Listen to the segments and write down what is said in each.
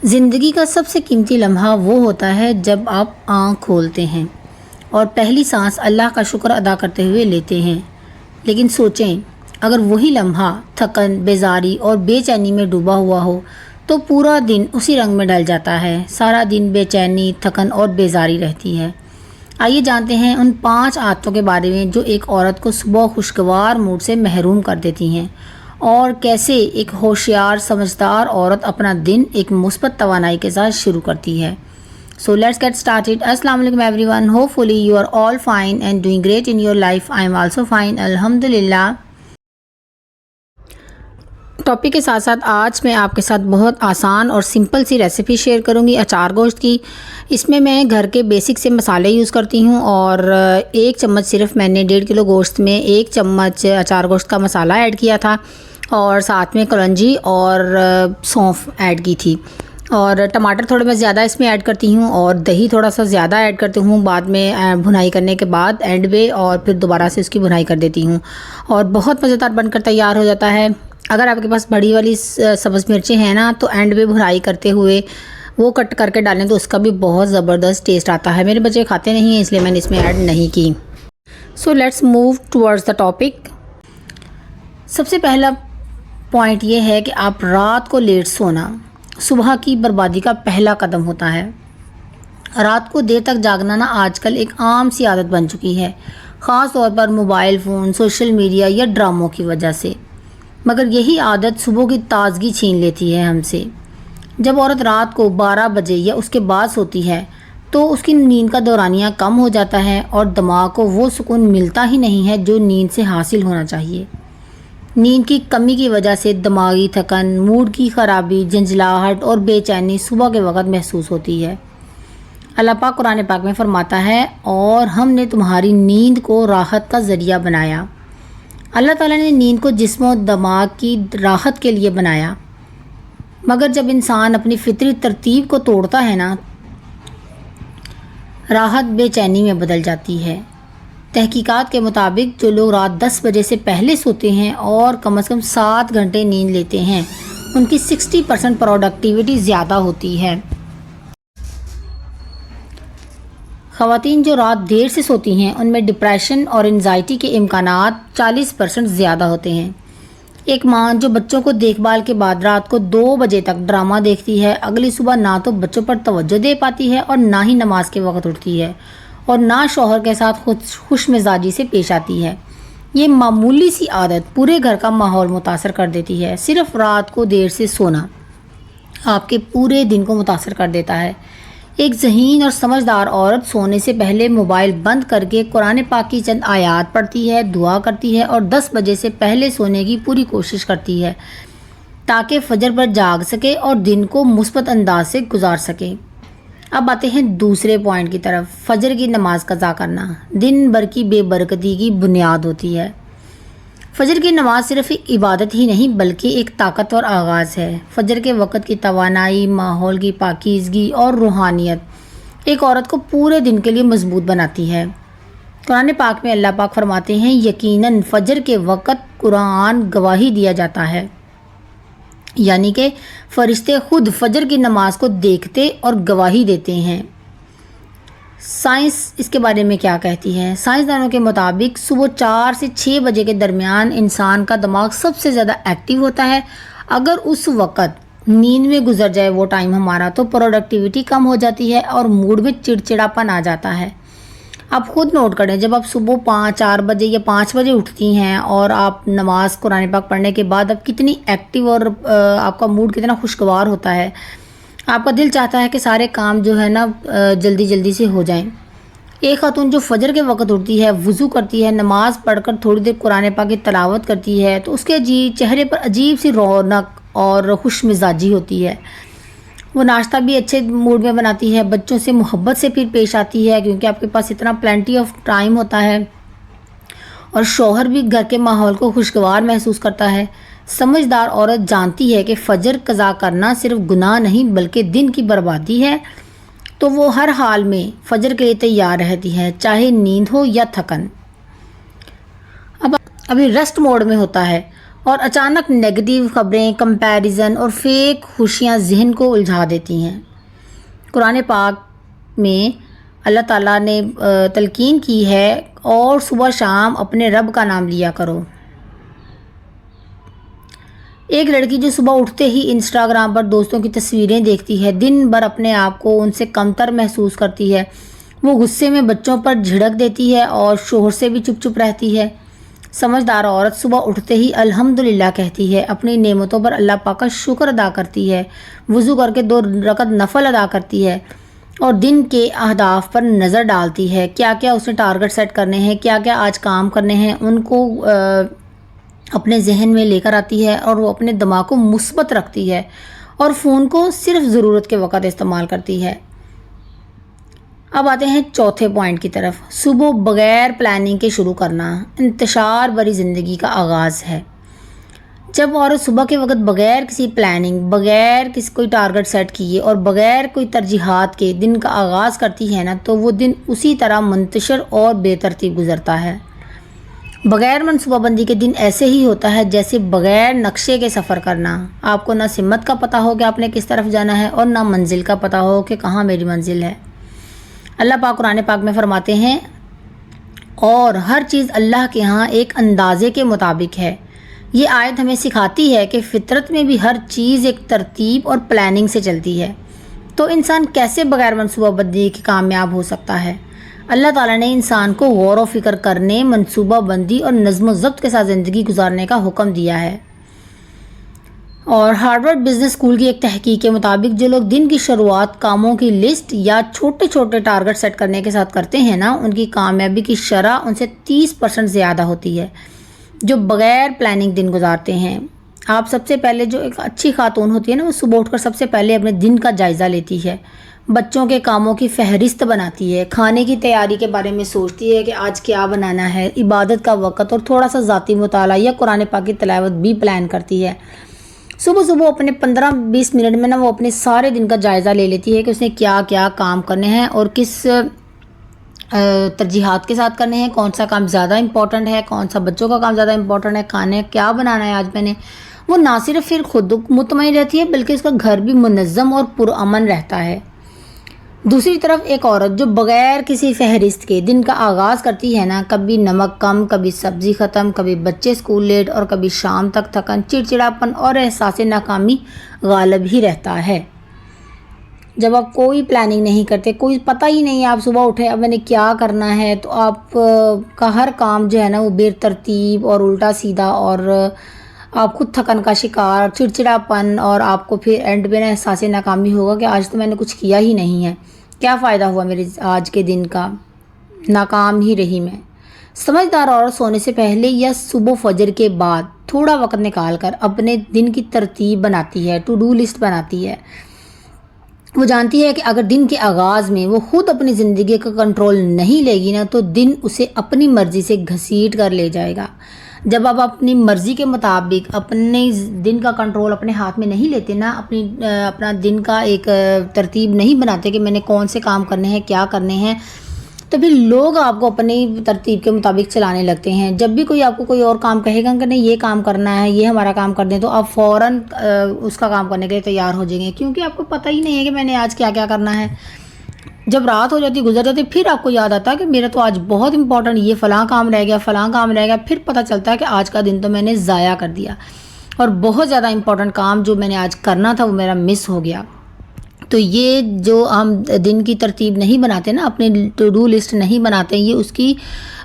زندگی کا سب سے قیمتی لمحہ وہ ہوتا ہے جب آپ آنکھ کھولتے ہیں اور پہلی سانس اللہ کا شکر ادا کرتے ہوئے لیتے ہیں۔ لیکن سوچیں، اگر وہی لمحہ تھکن، بیزاری اور بے چینی میں ڈوبا ہوا ہو تو پورا دن اسی رنگ میں ڈل جاتا ہے۔ سارا دن بے چینی، تھکن اور بیزاری رہتی ہے۔ آئیے جانتے ہیں ان 5 عادتوں کے بارے میں جو ایک عورت کو صبح خوشگوار موڈ سے محروم کر دیتی ہیں، اور کیسے ایک ہوشیار سمجھدار عورت اپنا دن ایک مثبت توانائی کے ساتھ شروع کرتی ہے۔ So let's get started. السلام علیکم everyone. Hopefully you are all fine and doing great in your life. I am also fine. الحمدللہ۔ ٹاپک کے ساتھ ساتھ آج میں آپ کے ساتھ بہت آسان اور سمپل سی ریسیپی شیئر کروں گی اچار گوشت کی۔ اس میں گھر کے بیسک سے مسالے یوز کرتی ہوں، اور 1 چمچ صرف میں نے 1.5 کلو گوشت میں 1 چمچ اچار گوشت کا مسالہ ایڈ کیا تھا، اور ساتھ میں کلونجی اور سونف ایڈ کی تھی، اور ٹماٹر تھوڑے میں زیادہ اس میں ایڈ کرتی ہوں، اور دہی تھوڑا سا زیادہ ایڈ کرتی ہوں بعد میں بھنائی کرنے کے بعد اینڈ میں، اور پھر دوبارہ سے اس کی بھنائی کر دیتی ہوں، اور بہت مزیدار بن کر تیار ہو جاتا ہے۔ اگر آپ کے پاس بڑی والی سبز مرچیں ہیں نا تو اینڈ میں بھنائی کرتے ہوئے وہ کٹ کر کے ڈالیں تو اس کا بھی بہت زبردست ٹیسٹ آتا ہے۔ میرے بچے کھاتے نہیں ہیں اس لیے میں نے اس میں ایڈ نہیں کی۔ So let's move towards the topic. سب سے پہلا پوائنٹ یہ ہے کہ آپ رات کو لیٹ سونا صبح کی بربادی کا پہلا قدم ہوتا ہے۔ رات کو دیر تک جاگنا نا آج کل ایک عام سی عادت بن چکی ہے، خاص طور پر موبائل فون، سوشل میڈیا یا ڈراموں کی وجہ سے، مگر یہی عادت صبح کی تازگی چھین لیتی ہے ہم سے۔ جب عورت رات کو 12 بجے یا اس کے بعد سوتی ہے تو اس کی نیند کا دورانیہ کم ہو جاتا ہے، اور دماغ کو وہ سکون ملتا ہی نہیں ہے جو نیند سے حاصل ہونا چاہیے۔ نیند کی کمی کی وجہ سے دماغی تھکن، موڈ کی خرابی، جھنجھلاہٹ اور بے چینی صبح کے وقت محسوس ہوتی ہے۔ اللہ پاک قرآن پاک میں فرماتا ہے، اور ہم نے تمہاری نیند کو راحت کا ذریعہ بنایا۔ اللہ تعالیٰ نے نیند کو جسم و دماغ کی راحت کے لیے بنایا، مگر جب انسان اپنی فطری ترتیب کو توڑتا ہے نا، راحت بے چینی میں بدل جاتی ہے۔ تحقیقات کے مطابق جو لوگ رات 10 بجے سے پہلے سوتے ہیں اور کم از کم 7 گھنٹے نیند لیتے ہیں، ان کی 60% پروڈکٹیوٹی زیادہ ہوتی ہے۔ خواتین جو رات دیر سے سوتی ہیں ان میں ڈپریشن اور انزائٹی کے امکانات 40% زیادہ ہوتے ہیں۔ ایک ماں جو بچوں کو دیکھ بھال کے بعد رات کو 2 بجے تک ڈرامہ دیکھتی ہے، اگلی صبح نہ تو بچوں پر توجہ دے پاتی ہے اور نہ ہی نماز کے وقت اٹھتی ہے، اور نہ شوہر کے ساتھ خوش مزاجی سے پیش آتی ہے۔ یہ معمولی سی عادت پورے گھر کا ماحول متاثر کر دیتی ہے۔ صرف رات کو دیر سے سونا آپ کے پورے دن کو متاثر کر دیتا ہے۔ ایک ذہین اور سمجھدار عورت سونے سے پہلے موبائل بند کر کے قرآن پاک کی چند آیات پڑھتی ہے، دعا کرتی ہے، اور 10 بجے سے پہلے سونے کی پوری کوشش کرتی ہے تاکہ فجر پر جاگ سکے اور دن کو مثبت انداز سے گزار سکے۔ اب آتے ہیں دوسرے پوائنٹ کی طرف۔ فجر کی نماز قضا کرنا دن بھر کی بے برکتی کی بنیاد ہوتی ہے۔ فجر کی نماز صرف ایک عبادت ہی نہیں بلکہ ایک طاقتور آغاز ہے۔ فجر کے وقت کی توانائی، ماحول کی پاکیزگی اور روحانیت ایک عورت کو پورے دن کے لیے مضبوط بناتی ہے۔ قرآن پاک میں اللہ پاک فرماتے ہیں، یقیناً فجر کے وقت قرآن گواہی دیا جاتا ہے، یعنی کہ فرشتے خود فجر کی نماز کو دیکھتے اور گواہی دیتے ہیں۔ سائنس اس کے بارے میں کیا کہتی ہے؟ سائنسدانوں کے مطابق صبح 4 سے 6 بجے کے درمیان انسان کا دماغ سب سے زیادہ ایکٹیو ہوتا ہے۔ اگر اس وقت نیند میں گزر جائے وہ ٹائم ہمارا تو پروڈکٹیوٹی کم ہو جاتی ہے اور موڈ میں چڑچڑاپن آ جاتا ہے۔ آپ خود نوٹ کریں، جب آپ صبح 4 بجے یا 5 بجے اٹھتی ہیں اور آپ نماز قرآن پاک پڑھنے کے بعد آپ کتنی ایکٹیو اور آپ کا موڈ کتنا خوشگوار ہوتا ہے۔ آپ کا دل چاہتا ہے کہ سارے کام جو ہے نا جلدی جلدی سے ہو جائیں۔ ایک خاتون جو فجر کے وقت اٹھتی ہے، وضو کرتی ہے، نماز پڑھ کر تھوڑی دیر قرآن پاک کی تلاوت کرتی ہے تو اس کے چہرے پر عجیب سی رونق اور خوش مزاجی ہوتی ہے۔ وہ ناشتہ بھی اچھے موڈ میں بناتی ہے، بچوں سے محبت سے پھر پیش آتی ہے کیونکہ آپ کے پاس اتنا پلینٹی آف ٹائم ہوتا ہے، اور شوہر بھی گھر کے ماحول کو خوشگوار محسوس کرتا ہے۔ سمجھدار عورت جانتی ہے کہ فجر قضا کرنا صرف گناہ نہیں بلکہ دن کی بربادی ہے، تو وہ ہر حال میں فجر کے لیے تیار رہتی ہے، چاہے نیند ہو یا تھکن۔ ابھی ریسٹ موڈ میں ہوتا ہے اور اچانک نیگیٹو خبریں، کمپیریزن اور فیک خوشیاں ذہن کو الجھا دیتی ہیں۔ قرآن پاک میں اللہ تعالیٰ نے تلقین کی ہے اور صبح شام اپنے رب کا نام لیا کرو۔ ایک لڑکی جو صبح اٹھتے ہی انسٹاگرام پر دوستوں کی تصویریں دیکھتی ہے، دن بھر اپنے آپ کو ان سے کمتر محسوس کرتی ہے، وہ غصے میں بچوں پر جھڑک دیتی ہے اور شوہر سے بھی چپ چپ رہتی ہے۔ سمجھدار عورت صبح اٹھتے ہی الحمدللہ کہتی ہے، اپنی نعمتوں پر اللہ پاک کا شکر ادا کرتی ہے، وضو کر کے 2 رکعت نفل ادا کرتی ہے اور دن کے اہداف پر نظر ڈالتی ہے، کیا کیا اسے ٹارگٹ سیٹ کرنے ہیں، کیا کیا آج کام کرنے ہیں، ان کو اپنے ذہن میں لے کر آتی ہے اور وہ اپنے دماغ کو مثبت رکھتی ہے اور فون کو صرف ضرورت کے وقت استعمال کرتی ہے۔ اب آتے ہیں چوتھے پوائنٹ کی طرف، صبح بغیر پلاننگ کے شروع کرنا انتشار بری زندگی کا آغاز ہے۔ جب عورت صبح کے وقت بغیر کسی پلاننگ، بغیر کسی کوئی ٹارگٹ سیٹ کیے اور بغیر کوئی ترجیحات کے دن کا آغاز کرتی ہے نا، تو وہ دن اسی طرح منتشر اور بے ترتیب گزرتا ہے۔ بغیر منصوبہ بندی کے دن ایسے ہی ہوتا ہے جیسے بغیر نقشے کے سفر کرنا۔ آپ کو نہ سمت کا پتہ ہو کہ آپ نے کس طرف جانا ہے اور نہ منزل کا پتہ ہو کہ کہاں میری منزل ہے۔ اللہ پاک قرآن پاک میں فرماتے ہیں، اور ہر چیز اللہ کے ہاں ایک اندازے کے مطابق ہے۔ یہ آیت ہمیں سکھاتی ہے کہ فطرت میں بھی ہر چیز ایک ترتیب اور پلاننگ سے چلتی ہے، تو انسان کیسے بغیر منصوبہ بندی کے کامیاب ہو سکتا ہے؟ اللہ تعالیٰ نے انسان کو غور و فکر کرنے، منصوبہ بندی اور نظم و ضبط کے ساتھ زندگی گزارنے کا حکم دیا ہے۔ اور ہارورڈ بزنس اسکول کی ایک تحقیق کے مطابق جو لوگ دن کی شروعات کاموں کی لسٹ یا چھوٹے چھوٹے ٹارگٹ سیٹ کرنے کے ساتھ کرتے ہیں نا، ان کی کامیابی کی شرح ان سے 30% زیادہ ہوتی ہے جو بغیر پلاننگ دن گزارتے ہیں۔ آپ سب سے پہلے، جو ایک اچھی خاتون ہوتی ہے نا، وہ صبح اٹھ کر سب سے پہلے اپنے دن کا جائزہ لیتی ہے، بچوں کے کاموں کی فہرست بناتی ہے، کھانے کی تیاری کے بارے میں سوچتی ہے کہ آج کیا بنانا ہے، عبادت کا وقت اور تھوڑا سا ذاتی مطالعہ یا قرآن پاک کی تلاوت بھی پلان کرتی ہے۔ صبح صبح اپنے 15-20 منٹ میں نا وہ اپنے سارے دن کا جائزہ لے لیتی ہے کہ اس نے کیا کیا کام کرنے ہیں اور کس ترجیحات کے ساتھ کرنے ہیں، کون سا کام زیادہ امپورٹنٹ ہے، کون سا بچوں کا کام زیادہ امپورٹنٹ ہے، کھانے کیا بنانا ہے آج میں نے۔ وہ نہ صرف پھر خود مطمئن رہتی ہے بلکہ اس کا گھر بھی منظم اور پرامن رہتا ہے۔ دوسری طرف ایک عورت جو بغیر کسی فہرست کے دن کا آغاز کرتی ہے نا، کبھی نمک کم، کبھی سبزی ختم، کبھی بچے اسکول لیٹ اور کبھی شام تک تھکن، چڑچڑاپن اور احساس ناکامی غالب ہی رہتا ہے۔ جب آپ کوئی پلاننگ نہیں کرتے، کوئی پتہ ہی نہیں ہے، آپ صبح اٹھے اب میں نے کیا کرنا ہے، تو آپ کا ہر کام جو ہے نا وہ بے ترتیب اور الٹا سیدھا، اور آپ خود تھکن کا شکار، چڑچڑاپن، اور آپ کو پھر اینڈ میں احساس ناکامی ہوگا کہ آج تو میں نے کچھ کیا ہی نہیں ہے، کیا فائدہ ہوا میرے آج کے دن کا، ناکام ہی رہی میں۔ سمجھدار عورت سونے سے پہلے یا صبح فجر کے بعد تھوڑا وقت نکال کر اپنے دن کی ترتیب بناتی ہے، ٹو ڈو لسٹ بناتی ہے۔ وہ جانتی ہے کہ اگر دن کے آغاز میں وہ خود اپنی زندگی کا کنٹرول نہیں لے گی نا، تو دن اسے اپنی مرضی سے گھسیٹ کر لے جائے گا۔ جب آپ اپنی مرضی کے مطابق اپنے دن کا کنٹرول اپنے ہاتھ میں نہیں لیتے نا، اپنا دن کا ایک ترتیب نہیں بناتے کہ میں نے کون سے کام کرنے ہیں، کیا کرنے ہیں، تو پھر لوگ آپ کو اپنی ترتیب کے مطابق چلانے لگتے ہیں۔ جب بھی کوئی آپ کو کوئی اور کام کہے گا کہ نہیں یہ کام کرنا ہے، یہ ہمارا کام کر دیں، تو آپ فوراً اس کا کام کرنے کے لیے تیار ہو جائیں گے، کیونکہ آپ کو پتہ ہی نہیں ہے کہ میں نے آج کیا کیا کرنا ہے۔ جب رات ہو جاتی، گزر جاتی، پھر آپ کو یاد آتا ہے کہ میرا تو آج بہت امپورٹنٹ یہ فلاں کام رہ گیا، فلاں کام رہ گیا، پھر پتہ چلتا ہے کہ آج کا دن تو میں نے ضائع کر دیا اور بہت زیادہ امپورٹنٹ کام جو میں نے آج کرنا تھا وہ میرا مس ہو گیا۔ تو یہ جو ہم دن کی ترتیب نہیں بناتے نا، اپنے ٹو ڈو لسٹ نہیں بناتے، یہ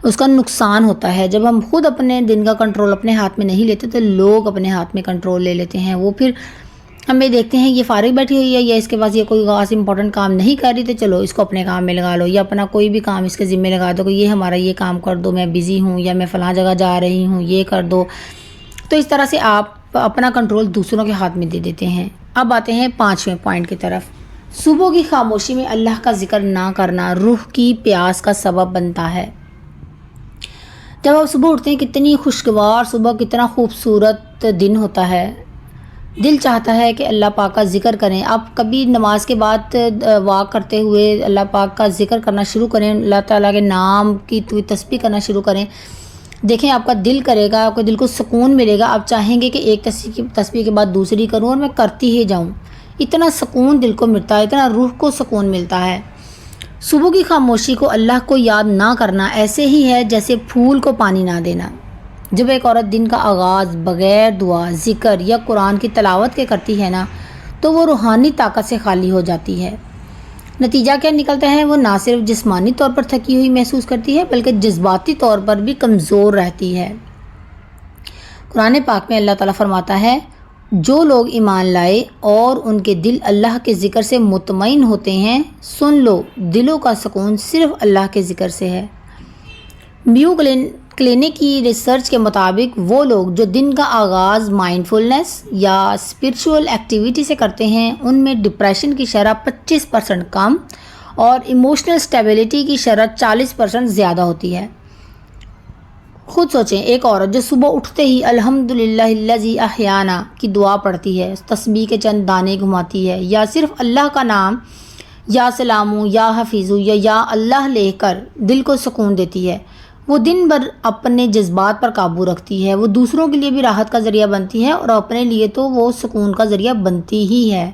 اس کا نقصان ہوتا ہے۔ جب ہم خود اپنے دن کا کنٹرول اپنے ہاتھ میں نہیں لیتے تو لوگ اپنے ہاتھ میں کنٹرول لے لیتے ہیں۔ وہ پھر ہمیں دیکھتے ہیں یہ فارغ بیٹھی ہوئی ہے یا اس کے پاس یہ کوئی خاص امپورٹنٹ کام نہیں کر رہی، تو چلو اس کو اپنے کام میں لگا لو، یا اپنا کوئی بھی کام اس کے ذمہ لگا دو کہ یہ ہمارا یہ کام کر دو، میں بزی ہوں یا میں فلاں جگہ جا رہی ہوں، یہ کر دو۔ تو اس طرح سے آپ اپنا کنٹرول دوسروں کے ہاتھ میں دے دیتے ہیں۔ اب آتے ہیں 5ویں پوائنٹ کی طرف۔ صبح کی خاموشی میں اللہ کا ذکر نہ کرنا روح کی پیاس کا سبب بنتا ہے۔ جب آپ صبح اٹھتے ہیں، کتنی خوشگوار صبح، کتنا خوبصورت دن ہوتا ہے، دل چاہتا ہے کہ اللہ پاک کا ذکر کریں۔ آپ کبھی نماز کے بعد واک کرتے ہوئے اللہ پاک کا ذکر کرنا شروع کریں، اللہ تعالیٰ کے نام کی تسبیح کرنا شروع کریں۔ دیکھیں آپ کا دل کرے گا، آپ کے دل کو سکون ملے گا، آپ چاہیں گے کہ ایک تسبیح کے بعد دوسری کروں اور میں کرتی ہی جاؤں۔ اتنا سکون دل کو ملتا ہے، اتنا روح کو سکون ملتا ہے۔ صبح کی خاموشی کو اللہ کو یاد نہ کرنا ایسے ہی ہے جیسے پھول کو پانی نہ دینا۔ جب ایک عورت دن کا آغاز بغیر دعا، ذکر یا قرآن کی تلاوت کے کرتی ہے نا، تو وہ روحانی طاقت سے خالی ہو جاتی ہے۔ نتیجہ کیا نکلتا ہے؟ وہ نہ صرف جسمانی طور پر تھکی ہوئی محسوس کرتی ہے بلکہ جذباتی طور پر بھی کمزور رہتی ہے۔ قرآن پاک میں اللہ تعالیٰ فرماتا ہے، جو لوگ ایمان لائے اور ان کے دل اللہ کے ذکر سے مطمئن ہوتے ہیں، سن لو دلوں کا سکون صرف اللہ کے ذکر سے ہے۔ میو کلینک کی ریسرچ کے مطابق وہ لوگ جو دن کا آغاز مائنڈفلنس یا اسپرچول ایکٹیویٹی سے کرتے ہیں، ان میں ڈپریشن کی شرح 25% کم اور ایموشنل اسٹیبلٹی کی شرح 40% زیادہ ہوتی ہے۔ خود سوچیں، ایک عورت جو صبح اٹھتے ہی الحمدللہ الذی احیانا کی دعا پڑھتی ہے، تسبیح کے چند دانے گھماتی ہے، یا صرف اللہ کا نام یا سلامو یا حفیظو یا اللہ لے کر دل کو سکون دیتی ہے، وہ دن بھر اپنے جذبات پر قابو رکھتی ہے، وہ دوسروں کے لیے بھی راحت کا ذریعہ بنتی ہے اور اپنے لیے تو وہ سکون کا ذریعہ بنتی ہی ہے۔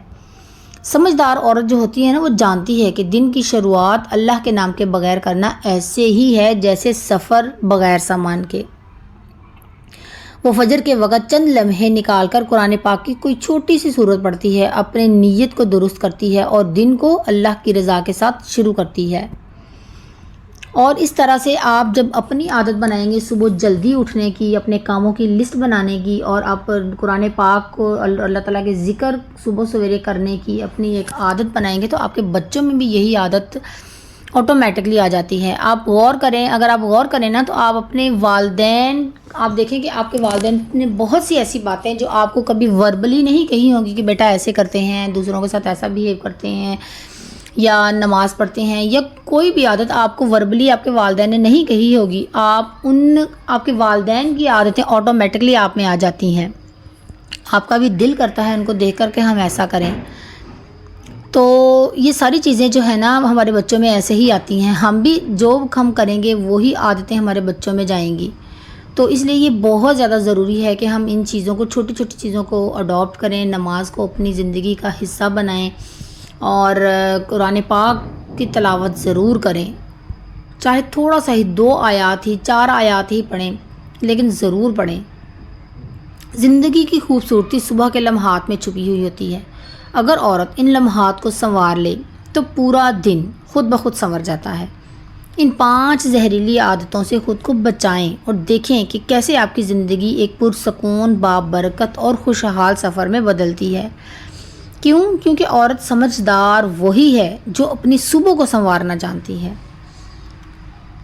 سمجھدار عورت جو ہوتی ہے نا، وہ جانتی ہے کہ دن کی شروعات اللہ کے نام کے بغیر کرنا ایسے ہی ہے جیسے سفر بغیر سامان کے۔ وہ فجر کے وقت چند لمحے نکال کر قرآن پاک کی کوئی چھوٹی سی سورت پڑھتی ہے، اپنے نیت کو درست کرتی ہے اور دن کو اللہ کی رضا کے ساتھ شروع کرتی ہے۔ اور اس طرح سے آپ جب اپنی عادت بنائیں گے صبح جلدی اٹھنے کی، اپنے کاموں کی لسٹ بنانے کی، اور آپ قرآن پاک کو اللہ تعالیٰ کے ذکر صبح سویرے کرنے کی اپنی ایک عادت بنائیں گے، تو آپ کے بچوں میں بھی یہی عادت آٹومیٹکلی آ جاتی ہے۔ آپ غور کریں، اگر آپ غور کریں نا، تو آپ اپنے والدین، آپ دیکھیں کہ آپ کے والدین نے بہت سی ایسی باتیں جو آپ کو کبھی وربلی نہیں کہی ہوں گی کہ بیٹا ایسے کرتے ہیں، دوسروں کے ساتھ ایسا بیہیو کرتے ہیں، یا نماز پڑھتے ہیں، یا کوئی بھی عادت آپ کو وربلی آپ کے والدین نے نہیں کہی ہوگی، آپ کے والدین کی عادتیں آٹومیٹکلی آپ میں آ جاتی ہیں۔ آپ کا بھی دل کرتا ہے ان کو دیکھ کر کہ ہم ایسا کریں۔ تو یہ ساری چیزیں جو ہے نا ہمارے بچوں میں ایسے ہی آتی ہیں، ہم بھی جو ہم کریں گے وہی عادتیں ہمارے بچوں میں جائیں گی۔ تو اس لیے یہ بہت زیادہ ضروری ہے کہ ہم ان چیزوں کو، چھوٹی چھوٹی چیزوں کو اڈاپٹ کریں، نماز کو اپنی زندگی کا حصہ بنائیں، اور قرآن پاک کی تلاوت ضرور کریں، چاہے تھوڑا سا ہی 2 آیات ہی، 4 آیات ہی پڑھیں، لیکن ضرور پڑھیں۔ زندگی کی خوبصورتی صبح کے لمحات میں چھپی ہوئی ہوتی ہے۔ اگر عورت ان لمحات کو سنوار لے تو پورا دن خود بخود سنور جاتا ہے۔ ان 5 زہریلی عادتوں سے خود کو بچائیں اور دیکھیں کہ کیسے آپ کی زندگی ایک پرسکون، بابرکت اور خوشحال سفر میں بدلتی ہے۔ کیوں؟ کیونکہ عورت سمجھدار وہی ہے جو اپنی صبح کو سنوارنا جانتی ہے۔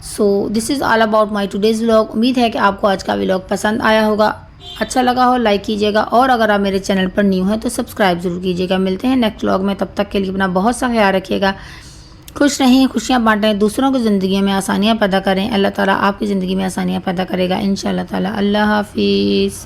So this is all about my today's vlog. امید ہے کہ آپ کو آج کا ولاگ پسند آیا ہوگا، اچھا لگا ہو لائک کیجیے گا، اور اگر آپ میرے چینل پر نیو ہیں تو سبسکرائب ضرور کیجیے گا۔ ملتے ہیں نیکسٹ ولاگ میں، تب تک کے لیے اپنا بہت سا خیال رکھیے گا، خوش رہیں، خوشیاں بانٹیں، دوسروں کی زندگی میں آسانیاں پیدا کریں۔ اللہ تعالیٰ آپ کی زندگی میں آسانیاں پیدا کرے گا انشاءاللہ تعالیٰ۔ اللہ حافظ۔